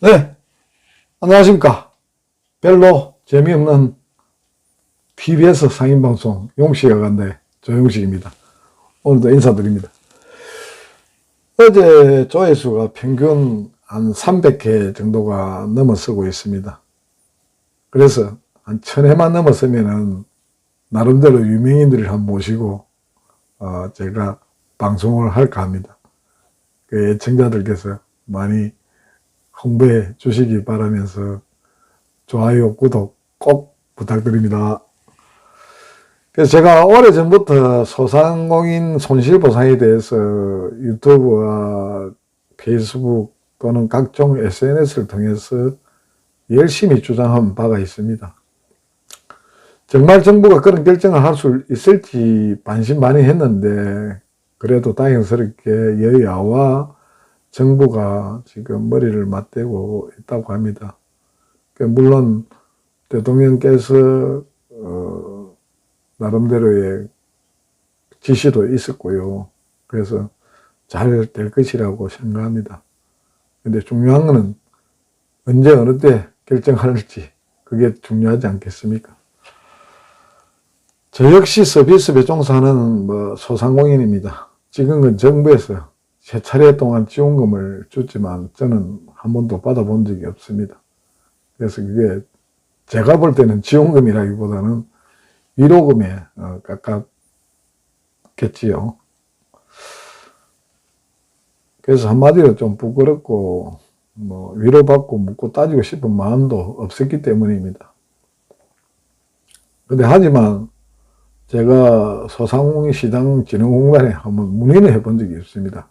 네, 안녕하십니까. 별로 재미없는 TBS 상인방송 용식에 간대 조용식입니다. 오늘도 인사드립니다. 어제 조회수가 평균 한 300회 정도가 넘어서고 있습니다. 그래서 한 1000회만 넘었으면은 나름대로 유명인들을 한번 모시고 제가 방송을 할까 합니다. 그 애청자들께서 많이 홍보해 주시기 바라면서 좋아요, 구독 꼭 부탁드립니다. 그래서 제가 오래전부터 소상공인 손실보상에 대해서 유튜브와 페이스북 또는 각종 SNS를 통해서 열심히 주장한 바가 있습니다. 정말 정부가 그런 결정을 할 수 있을지 반신반의했는데 그래도 다행스럽게 여야와 정부가 지금 머리를 맞대고 있다고 합니다. 물론 대통령께서 나름대로의 지시도 있었고요. 그래서 잘 될 것이라고 생각합니다. 근데 중요한 것은 언제 어느 때 결정할지 그게 중요하지 않겠습니까? 저 역시 서비스업에 종사하는 소상공인입니다. 지금은 정부에서 세 차례 동안 지원금을 줬지만 저는 한 번도 받아본 적이 없습니다. 그래서 그게 제가 볼 때는 지원금이라기보다는 위로금에 가깝겠지요. 그래서 한마디로 좀 부끄럽고 위로받고 묻고 따지고 싶은 마음도 없었기 때문입니다. 근데 하지만 제가 소상공인시장진흥공단에 한번 문의를 해본 적이 있습니다.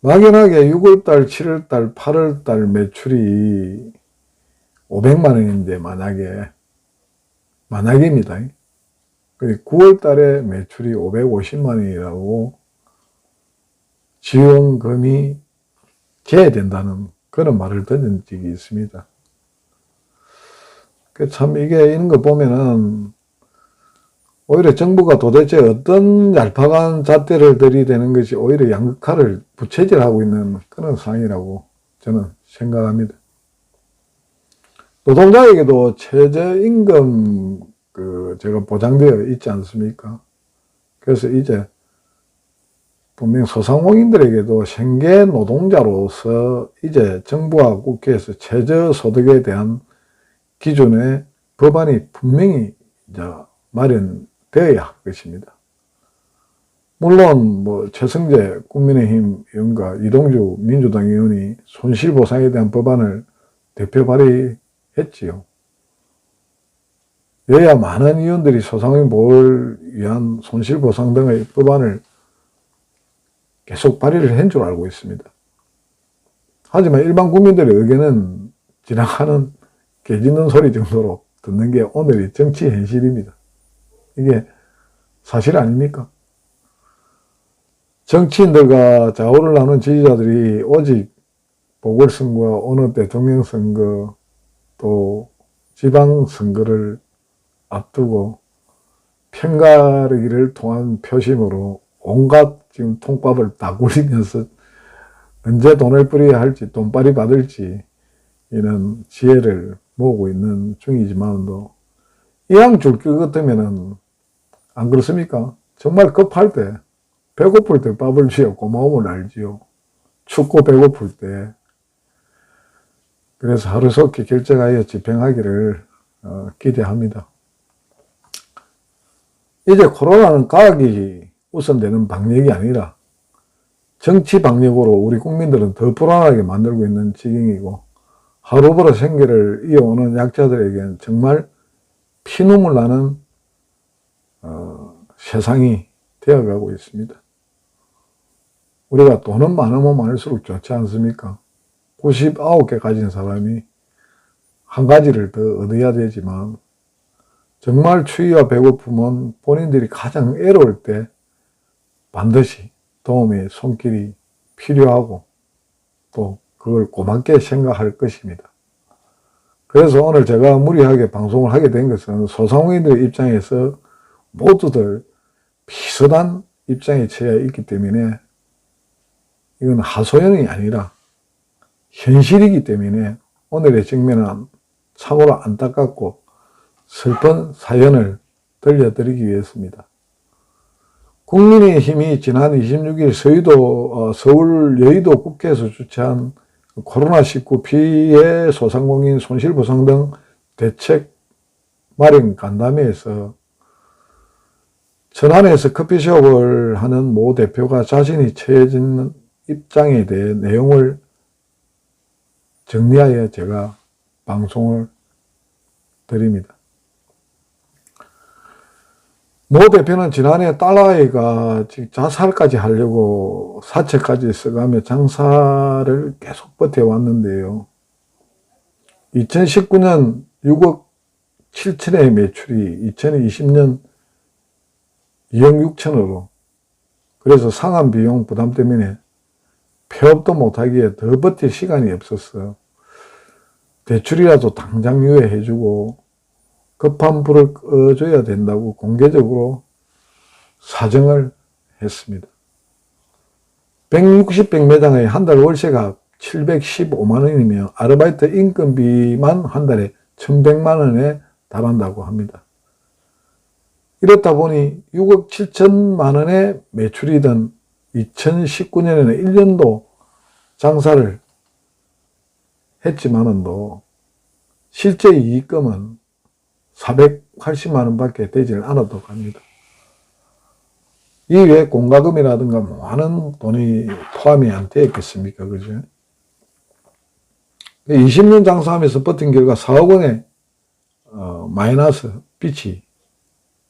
막연하게 6월달, 7월달, 8월달 매출이 500만 원인데 만약입니다. 9월달에 매출이 550만 원이라고 지원금이 줘야 된다는 그런 말을 듣은 적이 있습니다. 참 이게 이런 거 보면은 오히려 정부가 도대체 어떤 얄팍한 잣대를 들이대는 것이 오히려 양극화를 부채질하고 있는 그런 상황이라고 저는 생각합니다. 노동자에게도 최저임금 제가 보장되어 있지 않습니까? 그래서 이제 분명 소상공인들에게도 생계 노동자로서 이제 정부와 국회에서 최저소득에 대한 기존의 법안이 분명히 이제 마련되어야 할 것입니다. 물론 최성재 국민의힘 의원과 이동주 민주당 의원이 손실보상에 대한 법안을 대표 발의했지요. 여야 많은 의원들이 소상공인 보호를 위한 손실보상 등의 법안을 계속 발의를 한 줄 알고 있습니다. 하지만 일반 국민들의 의견은 지나가는 개 짖는 소리 정도로 듣는 게 오늘의 정치 현실입니다. 이게 사실 아닙니까? 정치인들과 좌우를 나눈 지지자들이 오직 보궐선거와 어느 대통령 선거 또 지방선거를 앞두고 편가르기를 통한 표심으로 온갖 지금 통밥을 다 굴리면서 언제 돈을 뿌려야 할지 돈벌이 받을지 이런 지혜를 모으고 있는 중이지만도 이왕 줄 것 같으면은 안 그렇습니까? 정말 급할 때 배고플 때 밥을 주어 고마움을 알지요. 춥고 배고플 때. 그래서 하루속히 결정하여 집행하기를 기대합니다. 이제 코로나는 과학이 우선되는 방역이 아니라 정치 방역으로 우리 국민들은 더 불안하게 만들고 있는 지경이고 하루벌어 생계를 이어오는 약자들에게는 정말 피눈물 나는 세상이 되어가고 있습니다. 우리가 돈은 많으면 많을수록 좋지 않습니까? 99개 가진 사람이 한 가지를 더 얻어야 되지만 정말 추위와 배고픔은 본인들이 가장 애로울 때 반드시 도움의 손길이 필요하고 또 그걸 고맙게 생각할 것입니다. 그래서 오늘 제가 무리하게 방송을 하게 된 것은 소상공인들의 입장에서 모두들 비슷한 입장에 처해 있기 때문에 이건 하소연이 아니라 현실이기 때문에 오늘의 직면은 참으로 안타깝고 슬픈 사연을 들려드리기 위해서입니다. 국민의힘이 지난 26일 서울 여의도 국회에서 주최한 코로나19 피해 소상공인 손실보상 등 대책 마련 간담회에서 천안에서 커피숍을 하는 모 대표가 자신이 처해진 입장에 대해 내용을 정리하여 제가 방송을 드립니다. 모 대표는 지난해 딸아이가 자살까지 하려고 사채까지 써가며 장사를 계속 버텨왔는데요. 2019년 6억 7천의 매출이 2020년 2억 6천으로, 그래서 상한 비용 부담 때문에 폐업도 못하기에 더 버틸 시간이 없었어요. 대출이라도 당장 유예해주고 급한 불을 꺼줘야 된다고 공개적으로 사정을 했습니다. 160평 매장의 한 달 월세가 715만 원이며 아르바이트 인건비만 한 달에 1100만 원에 달한다고 합니다. 이렇다 보니 6억 7천만 원의 매출이던 2019년에는 1년도 장사를 했지만은도 실제 이익금은 480만 원밖에 되질 않았다고 합니다. 이외에 공과금이라든가 많은 돈이 포함이 안 되어 있겠습니까? 그죠? 20년 장사하면서 버틴 결과 4억 원의 마이너스 빚이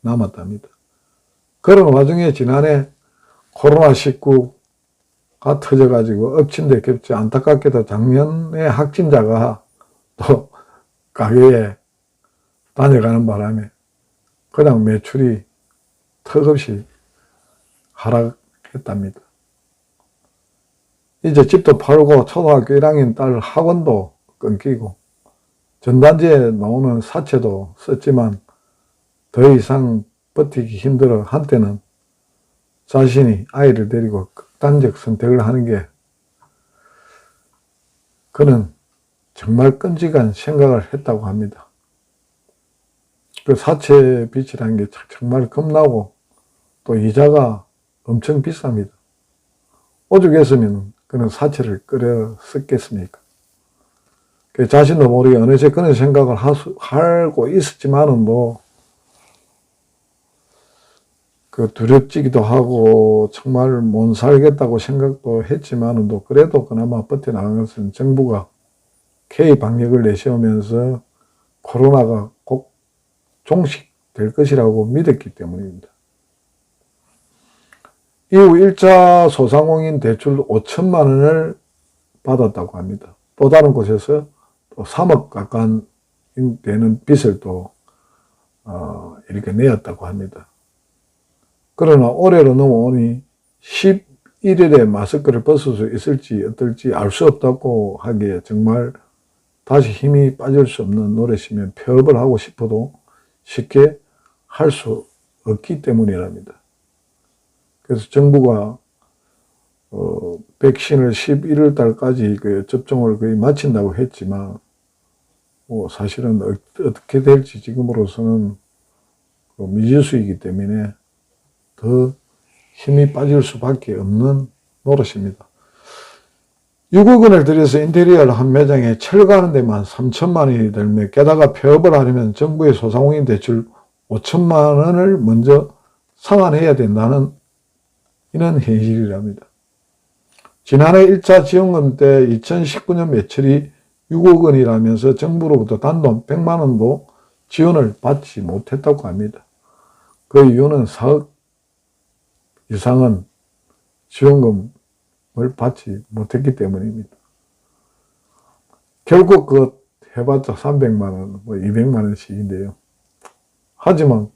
남았답니다. 그런 와중에 지난해 코로나19가 터져가지고 엎친 데 겹쳐 안타깝게도 작년에 확진자가 또 가게에 다녀가는 바람에 그냥 매출이 턱없이 하락했답니다. 이제 집도 팔고 초등학교 1학년 딸 학원도 끊기고 전단지에 나오는 사채도 썼지만 더 이상 버티기 힘들어 한때는 자신이 아이를 데리고 극단적 선택을 하는 게 그는 정말 끔찍한 생각을 했다고 합니다. 그 사채 빚이라는 게 정말 겁나고 또 이자가 엄청 비쌉니다. 오죽했으면 그는 사채를 끌어 썼겠습니까? 그 자신도 모르게 어느새 그런 생각을 하고 있었지만은 그 두렵지기도 하고 정말 못 살겠다고 생각도 했지만은 그래도 그나마 버텨나간 것은 정부가 K 방역을 내세우면서 코로나가 꼭 종식될 것이라고 믿었기 때문입니다. 이후 1차 소상공인 대출 5천만 원을 받았다고 합니다. 또 다른 곳에서 또 3억 가까운 되는 빚을 또 이렇게 내었다고 합니다. 그러나 올해로 넘어오니 11일에 마스크를 벗을 수 있을지 어떨지 알 수 없다고 하기에 정말 다시 힘이 빠질 수 없는 노릇이면 폐업을 하고 싶어도 쉽게 할 수 없기 때문이랍니다. 그래서 정부가 백신을 11월 달까지 그 접종을 거의 마친다고 했지만 사실은 어떻게 될지 지금으로서는 미지수이기 때문에 더 힘이 빠질 수밖에 없는 노릇입니다. 6억 원을 들여서 인테리어를 한 매장에 철거하는 데만 3천만 원이 들며 게다가 폐업을 하려면 정부의 소상공인 대출 5천만 원을 먼저 상환해야 된다는 이런 현실이랍니다. 지난해 1차 지원금 때 2019년 매출이 6억 원이라면서 정부로부터 단돈 100만 원도 지원을 받지 못했다고 합니다. 그 이유는 4억 이상은 지원금을 받지 못했기 때문입니다. 결국 해봤자 300만 원, 200만 원씩인데요. 하지만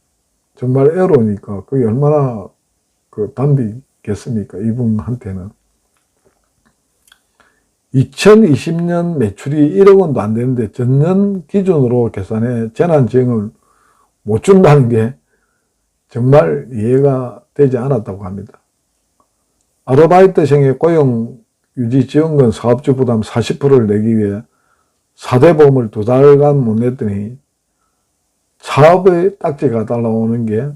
정말 애로우니까 그게 얼마나 단비겠습니까? 이분한테는. 2020년 매출이 1억 원도 안 되는데 전년 기준으로 계산해 재난지원을 못 준다는 게 정말 이해가 되지 않았다고 합니다. 아르바이트생의 고용 유지지원금 사업주 부담 40%를 내기 위해 4대 보험을 2달간 못 냈더니 사업의 딱지가 달라오는 게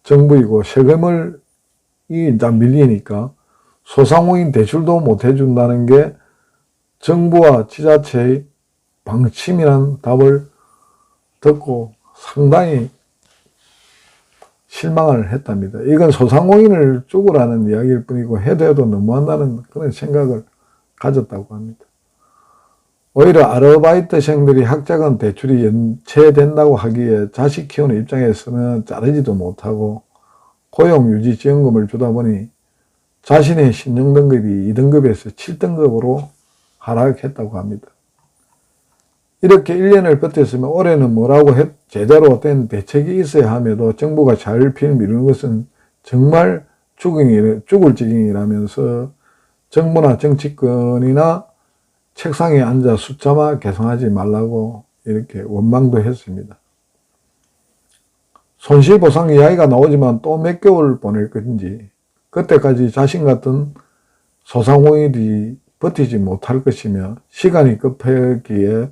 정부이고 세금을 이제 밀리니까 소상공인 대출도 못 해준다는 게 정부와 지자체의 방침이란 답을 듣고 상당히 실망을 했답니다. 이건 소상공인을 죽으라는 이야기일 뿐이고 해도 너무한다는 그런 생각을 가졌다고 합니다. 오히려 아르바이트생들이 학자금 대출이 연체된다고 하기에 자식 키우는 입장에서는 자르지도 못하고 고용유지지원금을 주다 보니 자신의 신용등급이 2등급에서 7등급으로 하락했다고 합니다. 이렇게 1년을 버텼으면 올해는 뭐라고 제대로 된 대책이 있어야 함에도 정부가 자율필 미루는 것은 정말 죽을 지경이라면서 정부나 정치권이나 책상에 앉아 숫자만 계산하지 말라고 이렇게 원망도 했습니다. 손실보상 이야기가 나오지만 또 몇 개월 보낼 것인지 그때까지 자신 같은 소상공인이 버티지 못할 것이며 시간이 급하기에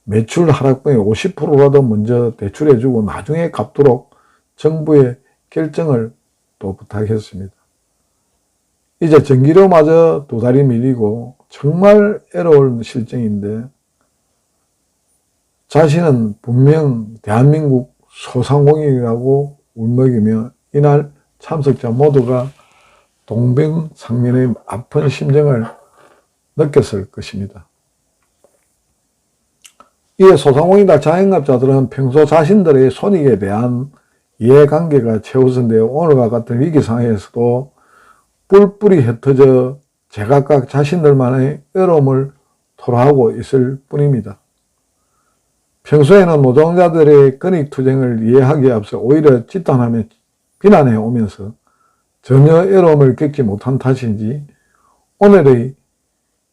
매출 하락분의 50%라도 먼저 대출해주고 나중에 갚도록 정부의 결정을 또 부탁했습니다. 이제 전기료마저 2달이 밀리고 정말 애로운 실정인데 자신은 분명 대한민국 소상공인이라고 울먹이며 이날 참석자 모두가 동병상련의 아픈 심정을 느꼈을 것입니다. 이에 소상공인과 자영업자들은 평소 자신들의 손익에 대한 이해관계가 최우선되어 오늘과 같은 위기 상황에서도 뿔뿔이 흩어져 제각각 자신들만의 어려움을 토로하고 있을 뿐입니다. 평소에는 노동자들의 근익투쟁을 이해하기에 앞서 오히려 집단하며 비난해 오면서 전혀 어려움을 겪지 못한 탓인지 오늘의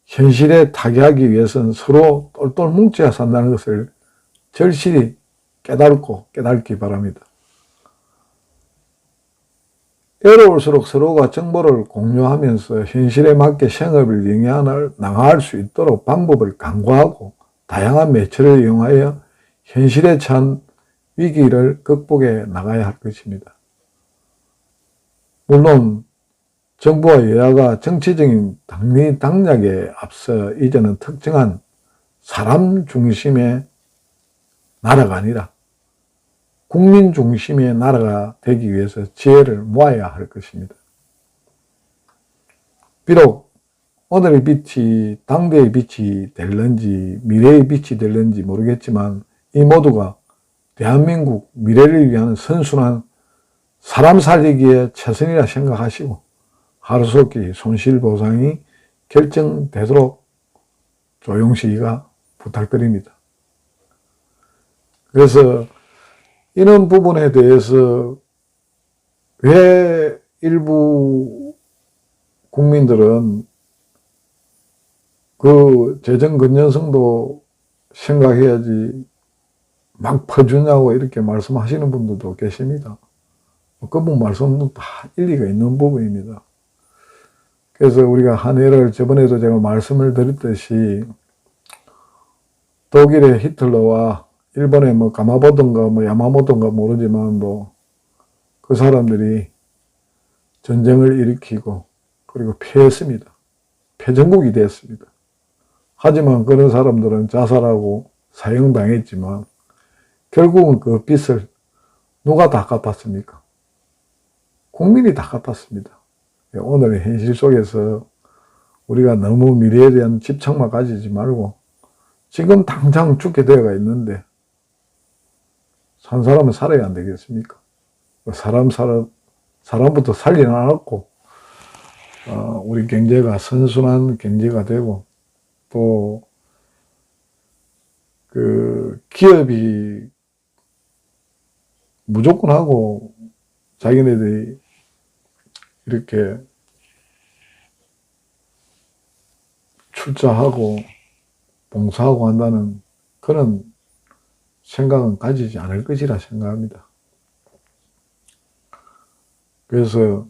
현실에 타개하기 위해서는 서로 똘똘 뭉쳐야 산다는 것을 절실히 깨닫기 바랍니다. 어려울수록 서로가 정보를 공유하면서 현실에 맞게 생업을 나갈 수 있도록 방법을 강구하고 다양한 매체를 이용하여 현실에 처한 위기를 극복해 나가야 할 것입니다. 물론 정부와 여야가 정치적인 당락에 앞서 이제는 특정한 사람 중심의 나라가 아니라 국민 중심의 나라가 되기 위해서 지혜를 모아야 할 것입니다. 비록 오늘의 빛이 당대의 빛이 될런지 미래의 빛이 될런지 모르겠지만 이 모두가 대한민국 미래를 위한 선순환 사람 살리기에 최선이라 생각하시고 하루속히 손실보상이 결정되도록 조용시기가 부탁드립니다. 그래서 이런 부분에 대해서 왜 일부 국민들은 그 재정 건전성도 생각해야지 막 퍼주냐고 이렇게 말씀하시는 분들도 계십니다. 그분 말씀도 다 일리가 있는 부분입니다. 그래서 우리가 한 해를 저번에도 제가 말씀을 드렸듯이 독일의 히틀러와 일본의 뭐 가마보던가 뭐 야마모토인가 모르지만 뭐 그 사람들이 전쟁을 일으키고 그리고 패했습니다. 패전국이 됐습니다. 하지만 그런 사람들은 자살하고 사형당했지만 결국은 그 빚을 누가 다 갚았습니까? 국민이 다 갚았습니다. 오늘의 현실 속에서 우리가 너무 미래에 대한 집착만 가지지 말고 지금 당장 죽게 되어가 있는데 산 사람은 살아야 안 되겠습니까? 사람부터 살려놔놓고 우리 경제가 선순환 경제가 되고 또 그 기업이 무조건 하고 자기네들이 이렇게 출자하고 봉사하고 한다는 그런 생각은 가지지 않을 것이라 생각합니다. 그래서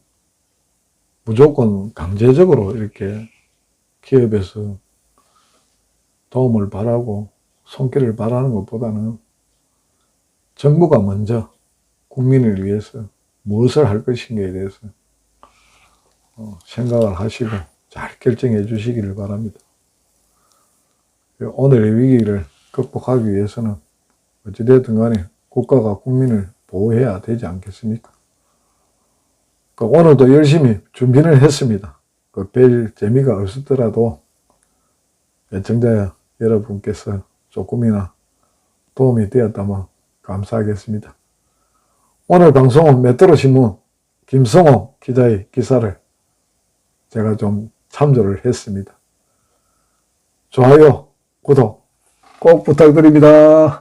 무조건 강제적으로 이렇게 기업에서 도움을 바라고 손길을 바라는 것보다는 정부가 먼저 국민을 위해서 무엇을 할 것인가에 대해서 생각을 하시고 잘 결정해 주시기를 바랍니다. 오늘의 위기를 극복하기 위해서는 어찌되든 간에 국가가 국민을 보호해야 되지 않겠습니까? 오늘도 열심히 준비를 했습니다. 별 재미가 없었더라도 애청자 여러분께서 조금이나 도움이 되었다면 감사하겠습니다. 오늘 방송은 메트로신문 김성호 기자의 기사를 제가 좀 참조를 했습니다. 좋아요, 구독 꼭 부탁드립니다.